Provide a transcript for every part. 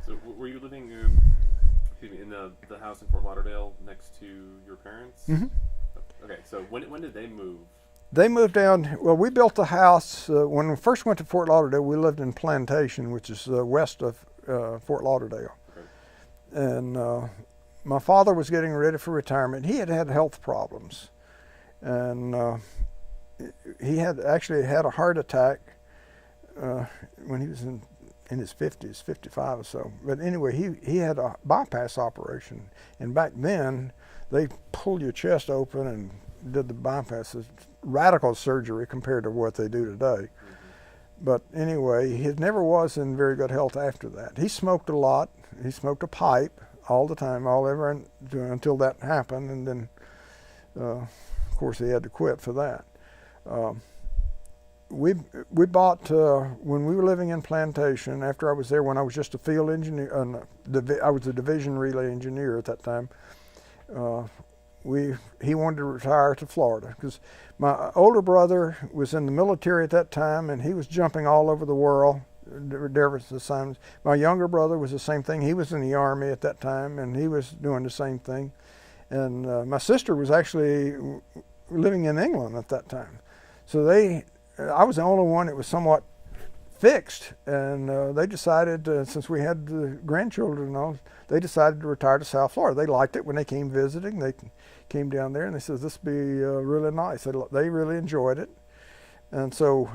So were you living excuse me, in the house in Fort Lauderdale next to your parents? Mm-hmm. Okay, so when did they move? They moved down. Well, we built the house when we first went to Fort Lauderdale. We lived in Plantation, which is west of Fort Lauderdale, Okay. and my father was getting ready for retirement. He had had health problems, and he had actually had a heart attack when he was in his 50s, 55 or so. But anyway, he had a bypass operation, and back then they pulled your chest open and did the bypasses, radical surgery compared to what they do today. But anyway, he never was in very good health after that. He smoked a lot. He smoked a pipe all the time, until that happened, and then, of course, he had to quit for that. We bought when we were living in Plantation. After I was there, when I was just a field engineer, I was a division relay engineer at that time. He wanted to retire to Florida because my older brother was in the military at that time, and he was jumping all over the world, different assignments. My younger brother was the same thing. He was in the Army at that time, and he was doing the same thing. And my sister was actually living in England at that time. So I was the only one that was somewhat fixed, and they decided, since we had the grandchildren and all, they decided to retire to South Florida. They liked it when they came visiting. They came down there and they said, this would be really nice. They really enjoyed it. And so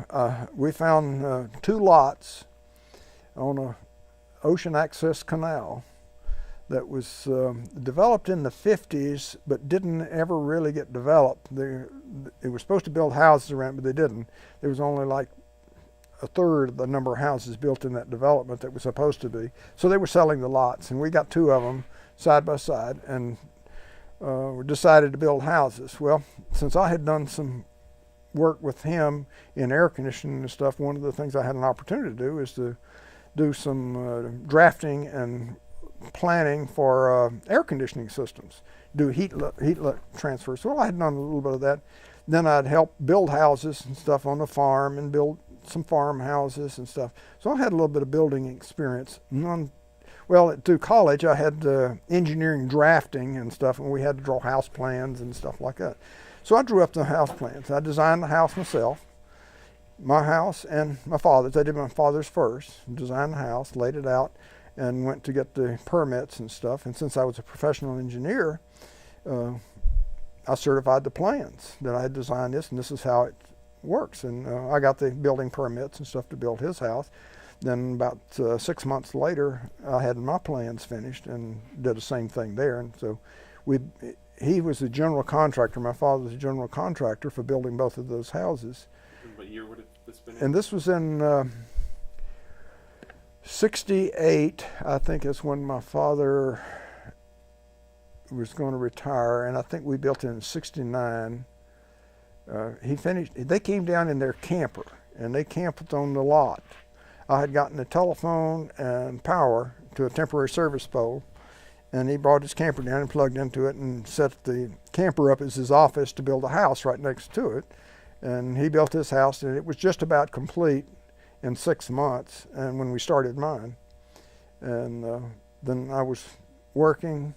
we found 2 lots on a ocean access canal that was developed in the 50s, but didn't ever really get developed. They were supposed to build houses around, but they didn't. There was only like a third of the number of houses built in that development that was supposed to be. So they were selling the lots, and we got 2 of them side by side, and we decided to build houses. Well, since I had done some work with him in air conditioning and stuff, one of the things I had an opportunity to do is to do some drafting and planning for air conditioning systems, do heat transfer. So I had done a little bit of that. Then I'd help build houses and stuff on the farm and build some farmhouses and stuff. So I had a little bit of building experience. Through college I had engineering drafting and stuff, and we had to draw house plans and stuff like that. So I drew up the house plans. I designed the house myself, my house and my father's. I did my father's first, designed the house, laid it out, and went to get the permits and stuff. And since I was a professional engineer, I certified the plans that I had designed this, and this is how it works. And I got the building permits and stuff to build his house. Then about 6 months later, I had my plans finished and did the same thing there. And so he was the general contractor. My father was the general contractor for building both of those houses. What year would this been in? And this was in 68, I think, is when my father was going to retire, and I think we built it in 69. He finished. They came down in their camper, and they camped on the lot. I had gotten a telephone and power to a temporary service pole, and he brought his camper down and plugged into it and set the camper up as his office to build a house right next to it. And he built his house, and it was just about complete in 6 months, and when we started mine. And then I was working,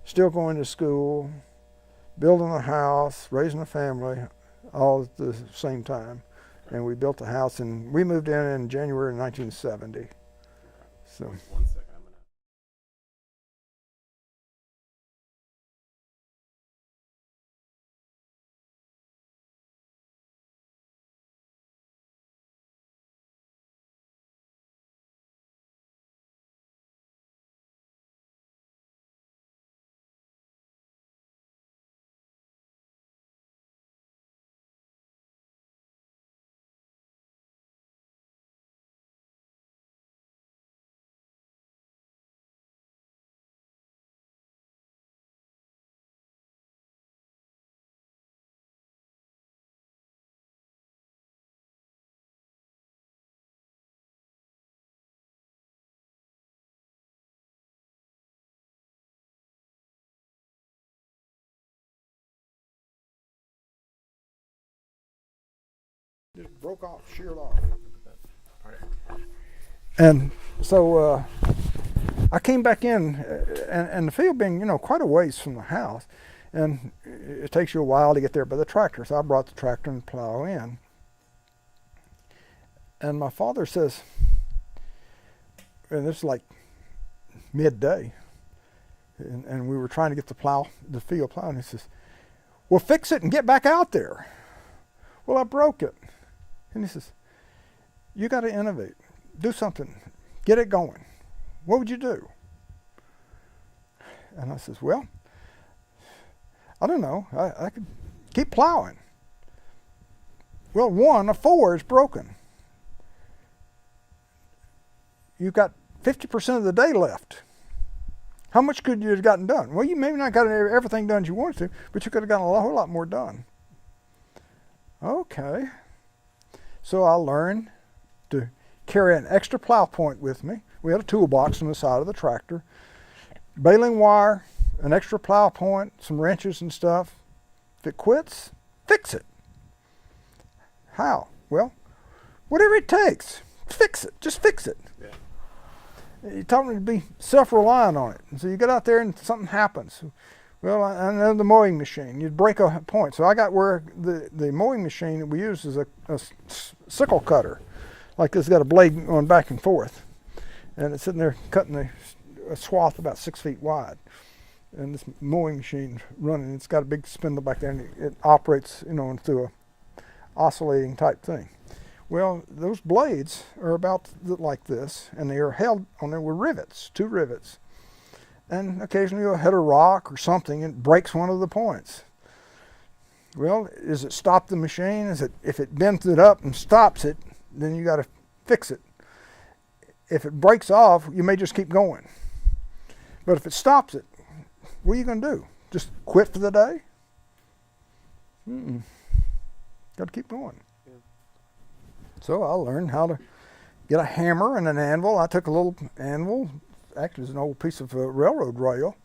still going to school, building a house, raising a family, all at the same time. And we built a house, and we moved in January 1970. So. One second. Just broke off, sheared off. And so I came back in, and the field being, quite a ways from the house, and it takes you a while to get there by the tractor. So I brought the tractor and plow in. And my father says, and this is like midday, and we were trying to get the field plowed, and he says, well, fix it and get back out there. Well, I broke it. And he says, you got to innovate. Do something. Get it going. What would you do? And I says, well, I don't know. I could keep plowing. Well, a 4 is broken. You've got 50% of the day left. How much could you have gotten done? Well, you maybe not got everything done you wanted to, but you could have gotten a whole lot more done. Okay. So I learned to carry an extra plow point with me. We had a toolbox on the side of the tractor. Baling wire, an extra plow point, some wrenches and stuff. If it quits, fix it. How? Well, whatever it takes, fix it. Just fix it. Yeah. You taught me to be self-reliant on it. And so you get out there and something happens. Well, I know the mowing machine. You'd break a point. So I got where the mowing machine that we use is a sickle cutter. Like this, got a blade going back and forth. And it's sitting there cutting a swath about 6 feet wide. And this mowing machine's running. It's got a big spindle back there, and it operates, through a oscillating type thing. Well, those blades are about like this, and they are held on there with rivets, 2 rivets. And occasionally you'll hit a rock or something and it breaks one of the points. Well, does it stop the machine? If it bends it up and stops it, then you got to fix it. If it breaks off, you may just keep going. But if it stops it, what are you going to do? Just quit for the day? Got to keep going. Yeah. So I learned how to get a hammer and an anvil. I took a little anvil, acted as an old piece of railroad rail,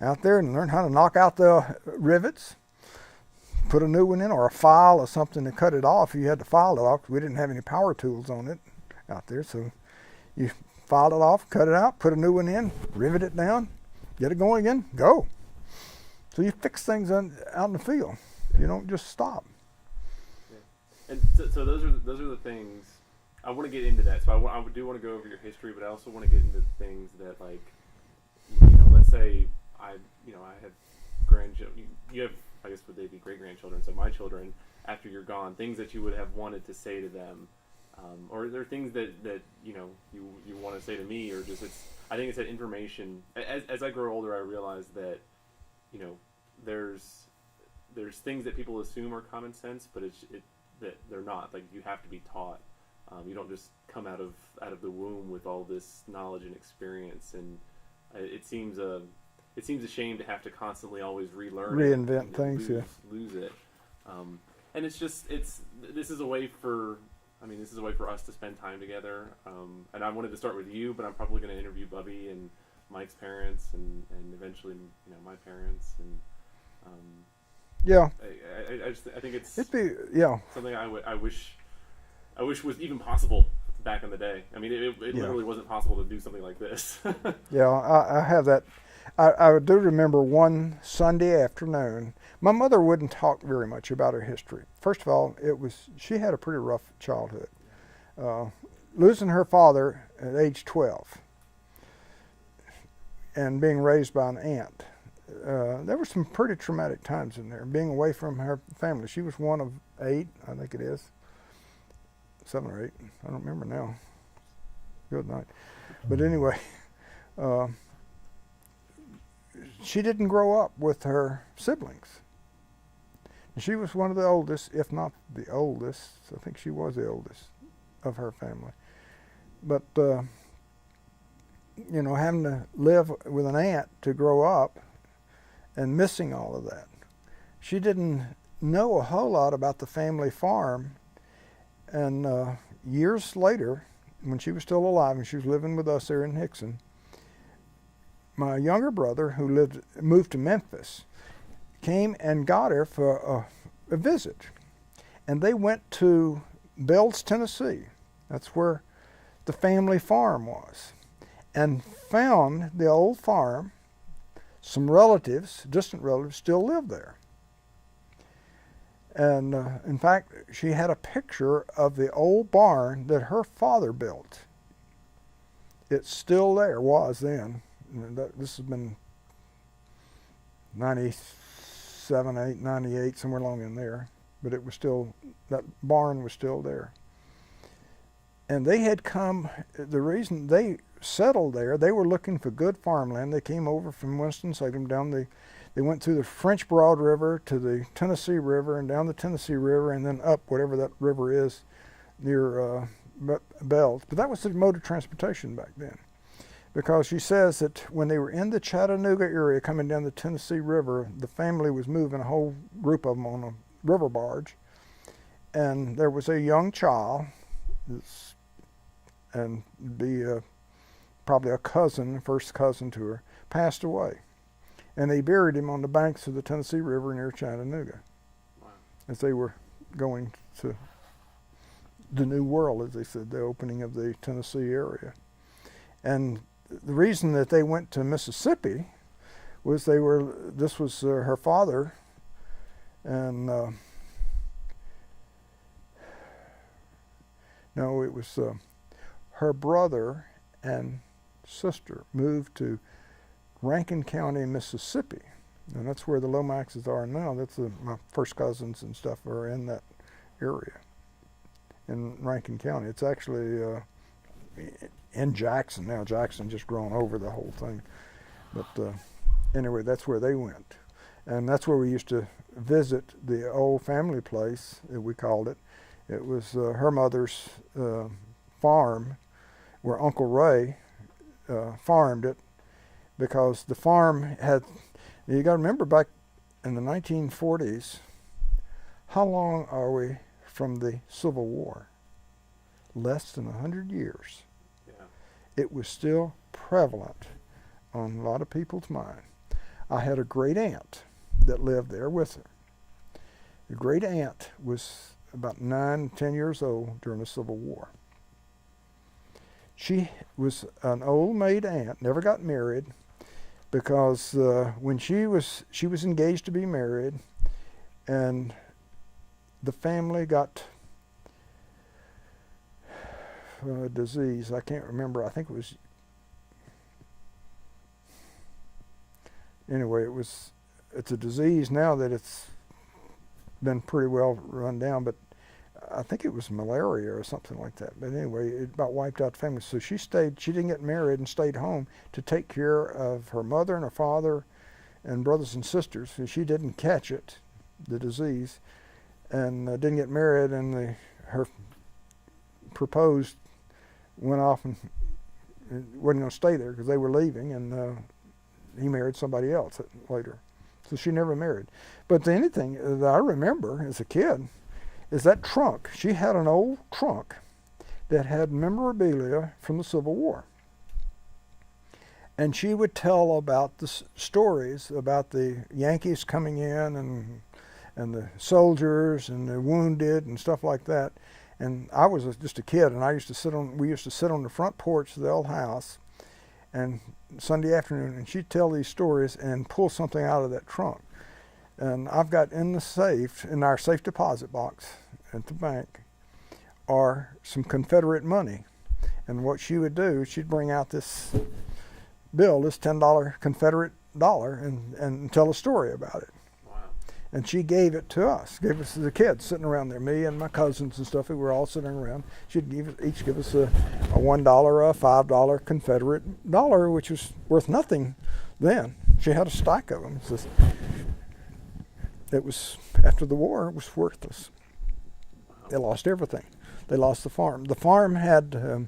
out there and learned how to knock out the rivets, put a new one in, or a file or something to cut it off. You had to file it off. We didn't have any power tools on it out there, so you filed it off, cut it out, put a new one in, rivet it down, get it going again, go. So you fix things out in the field. You don't just stop. Yeah. And so those are the things. I want to get into that. So I do want to go over your history, but I also want to get into things that, like, let's say I have grandchildren. You have, I guess, would they be great grandchildren? So my children, after you're gone, things that you would have wanted to say to them, or are there things that you want to say to me, or just I think it's that information. As I grow older, I realize that there's things that people assume are common sense, but that they're not. Like, you have to be taught. You don't just come out of the womb with all this knowledge and experience, and it seems a shame to have to constantly always relearn, reinvent things, lose it. And this is a way for us to spend time together. And I wanted to start with you, but I'm probably going to interview Bubby and Mike's parents, and eventually my parents, and yeah. I think it's something I wish was even possible back in the day. I mean, it literally wasn't possible to do something like this. Yeah, I have that. I do remember one Sunday afternoon. My mother wouldn't talk very much about her history. First of all, she had a pretty rough childhood. Losing her father at age 12 and being raised by an aunt. There were some pretty traumatic times in there, being away from her family. She was one of 8, I think it is. 7 or 8, I don't remember now. Good night. But anyway, she didn't grow up with her siblings. She was one of the oldest, if not the oldest. I think she was the oldest of her family. But, having to live with an aunt to grow up and missing all of that. She didn't know a whole lot about the family farm. And years later, when she was still alive and she was living with us there in Hickson, my younger brother, who moved to Memphis, came and got her for a visit. And they went to Bells, Tennessee. That's where the family farm was. and found the old farm. Some relatives, distant relatives, still lived there. And in fact, she had a picture of the old barn that her father built. It's still there, was then. This has been 97, 8, 98, somewhere along in there. But it was still, that barn was still there. And they had come, the reason they settled there, they were looking for good farmland. They came over from Winston-Salem down they went through the French Broad River to the Tennessee River and down the Tennessee River and then up whatever that river is near Bells. But that was the mode of transportation back then. Because she says that when they were in the Chattanooga area coming down the Tennessee River, the family was moving a whole group of them on a river barge. And there was a young child, and be probably a cousin, first cousin to her, passed away. And they buried him on the banks of the Tennessee River near Chattanooga. Wow. As they were going to the New World, as they said, the opening of the Tennessee area. And the reason that they went to Mississippi was this was her father, and no, it was her brother and sister moved to Rankin County, Mississippi, and that's where the Lomaxes are now. That's my first cousins and stuff are in that area in Rankin County. It's actually in Jackson now. Jackson just grown over the whole thing, but anyway, that's where they went, and that's where we used to visit the old family place, we called it. It was her mother's farm, where Uncle Ray farmed it, because the farm had, you got to remember back in the 1940s, how long are we from the Civil War? Less than 100 years. Yeah. It was still prevalent on a lot of people's mind. I had a great aunt that lived there with her. The great aunt was about 9, 10 years old during the Civil War. She was an old maid aunt, never got married, because when she was engaged to be married, and the family got a disease. I can't remember. I think it was, anyway, it's a disease now that it's been pretty well run down, but I think it was malaria or something like that. But anyway, it about wiped out the family. So she didn't get married and stayed home to take care of her mother and her father and brothers and sisters. And she didn't catch it, the disease, and didn't get married, and her proposed went off and wasn't going to stay there because they were leaving, and he married somebody else later. So she never married. But the only thing that I remember as a kid is that trunk. She had an old trunk that had memorabilia from the Civil War. And she would tell about the stories about the Yankees coming in and the soldiers and the wounded and stuff like that. And I was just a kid, and we used to sit on the front porch of the old house and Sunday afternoon, and she'd tell these stories and pull something out of that trunk. And I've got in our safe deposit box at the bank, are some Confederate money. And what she would do, she'd bring out this bill, this $10 Confederate dollar, and tell a story about it. Wow. And she gave it to us, gave us the kids sitting around there, me and my cousins and stuff, we were all sitting around. She'd each give us a $1 or a $5 Confederate dollar, which was worth nothing then. She had a stack of them. It was, after the war, it was worthless. They lost everything. They lost the farm. The farm had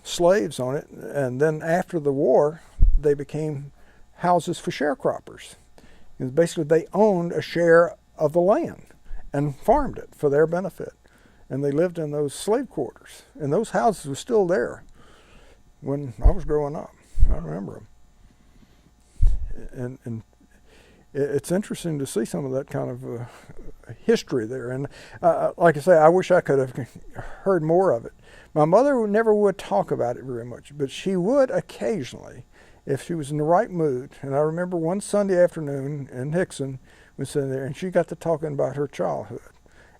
slaves on it, and then after the war, they became houses for sharecroppers. And basically, they owned a share of the land and farmed it for their benefit. And they lived in those slave quarters. And those houses were still there when I was growing up. I remember them. And it's interesting to see some of that kind of history there. And like I say, I wish I could have heard more of it. My mother never would talk about it very much, but she would occasionally if she was in the right mood. And I remember one Sunday afternoon in Hickson, we were sitting there, and she got to talking about her childhood.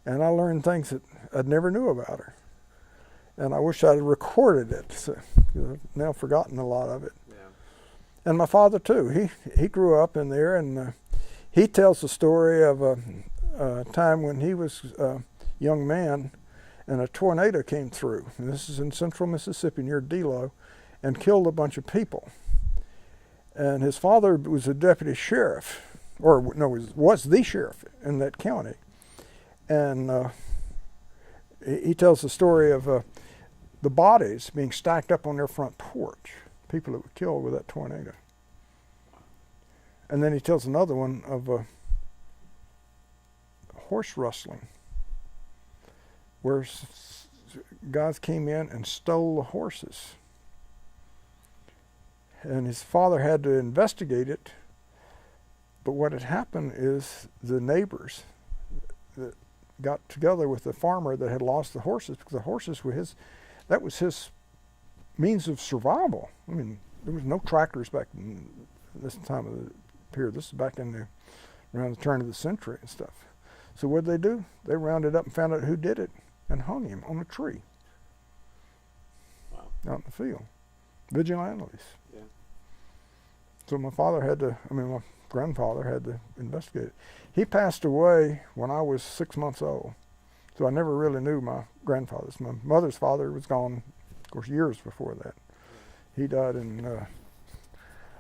And I learned things that I never knew about her. And I wish I'd recorded it. So, I've now forgotten a lot of it. Yeah. And my father too. He grew up in there, and he tells the story of a time when he was a young man, and a tornado came through. And this is in central Mississippi near Delo, and killed a bunch of people. And his father was a deputy sheriff, or no, was the sheriff in that county. And he tells the story of the bodies being stacked up on their front porch, people that were killed with that tornado. And then he tells another one of horse rustling, where guys came in and stole the horses. And his father had to investigate it, but what had happened is the neighbors that got together with the farmer that had lost the horses, because the horses were that was his means of survival. I mean, there was no tractors back in this time of the period. This is back in around the turn of the century and stuff. So what did they do? They rounded up and found out who did it and hung him on a tree. Wow. Out in the field. Vigilantes. Yeah. So my grandfather had to investigate it. He passed away when I was 6 months old. So I never really knew my grandfather's. My mother's father was gone, of course, years before that. He died in,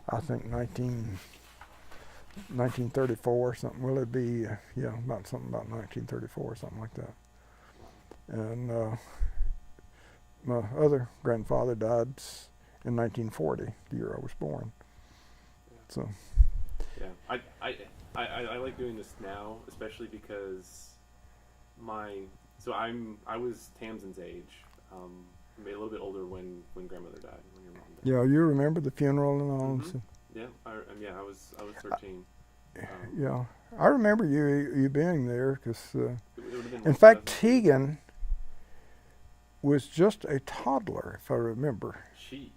I think, 1934 or something. Well, it'd be, about 1934 or something like that. And my other grandfather died in 1940, the year I was born. So. Yeah, I like doing this now, especially because I was Tamsin's age, maybe a little bit older when grandmother died, when your mom died. Yeah, you remember the funeral and all. Mm-hmm. So. Yeah, I was 13. Yeah, I remember you being there because, in fact, Tegan was just a toddler, if I remember. She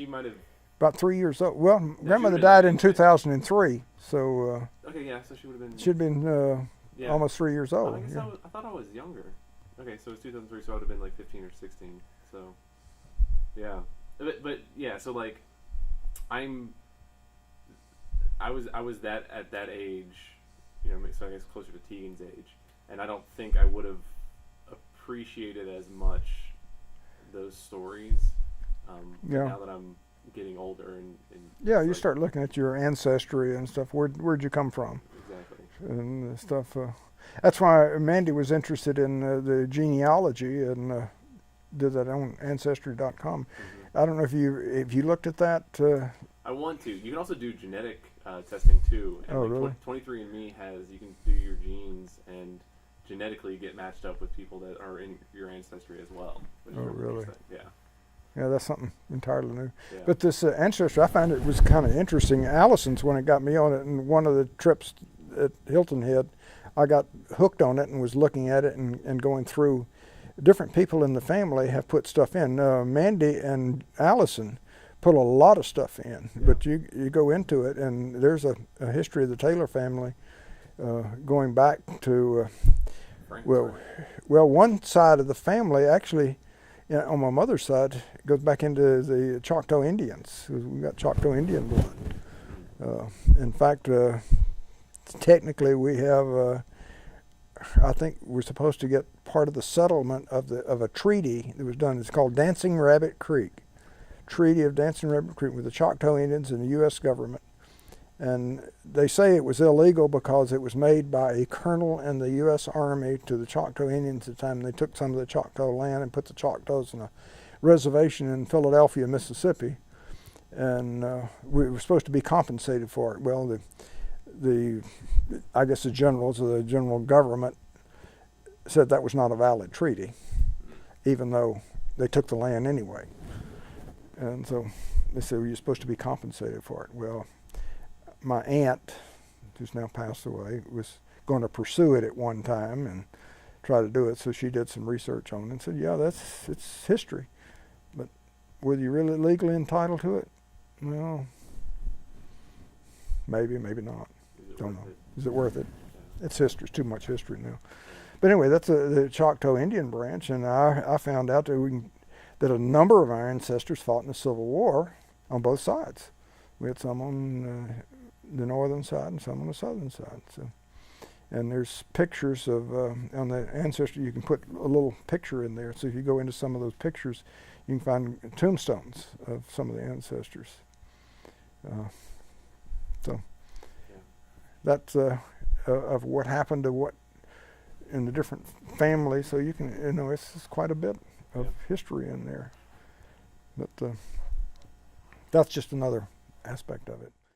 might have. About 3 years old. Well, grandmother died in 2003, so. Okay, yeah, so she would have been. She'd been almost 3 years old. I thought I was younger. Okay, so it was 2003, so I would have been like 15 or 16. So, yeah, but yeah, so like, I was that at that age, so I guess closer to Tegan's age, and I don't think I would have appreciated as much those stories. Now that I'm getting older and you start looking at your ancestry and stuff. Where'd you come from? Exactly. And stuff. That's why Mandy was interested in the genealogy and did that on Ancestry.com. Mm-hmm. I don't know if you looked at that. I want to. You can also do genetic testing too. And really? 23andMe you can do your genes and genetically get matched up with people that are in your ancestry as well. Which is really? Yeah. Yeah, that's something entirely new. Yeah. But this ancestry, I found it was kind of interesting. Allison's, when it got me on it, and one of the trips at Hilton Head, I got hooked on it and was looking at it and going through. Different people in the family have put stuff in. Mandy and Allison put a lot of stuff in, but you go into it, and there's a history of the Taylor family going back to, one side of the family actually, on my mother's side, goes back into the Choctaw Indians. We got Choctaw Indian blood. In fact, technically we have, I think we're supposed to get part of the settlement of a treaty that was done. It's called Dancing Rabbit Creek. Treaty of Dancing Rabbit Creek with the Choctaw Indians and the U.S. government. And they say it was illegal because it was made by a colonel in the U.S. Army to the Choctaw Indians at the time. They took some of the Choctaw land and put the Choctaws in a reservation in Philadelphia, Mississippi. And we were supposed to be compensated for it. Well, I guess the generals of the general government said that was not a valid treaty, even though they took the land anyway. And so they said, well, you're supposed to be compensated for it. Well, my aunt, who's now passed away, was going to pursue it at one time and try to do it. So she did some research on it and said, yeah, it's history. But were you really legally entitled to it? Well, maybe not. Don't know. Is it worth it? It's history. It's too much history now. But anyway, that's the Choctaw Indian branch, and I found out that a number of our ancestors fought in the Civil War on both sides. We had some on the northern side and some on the southern side. So, and there's pictures of on the ancestor. You can put a little picture in there. So if you go into some of those pictures, you can find tombstones of some of the ancestors. So that's of what happened to what in the different families. So you can, it's quite a bit of history in there. But that's just another aspect of it.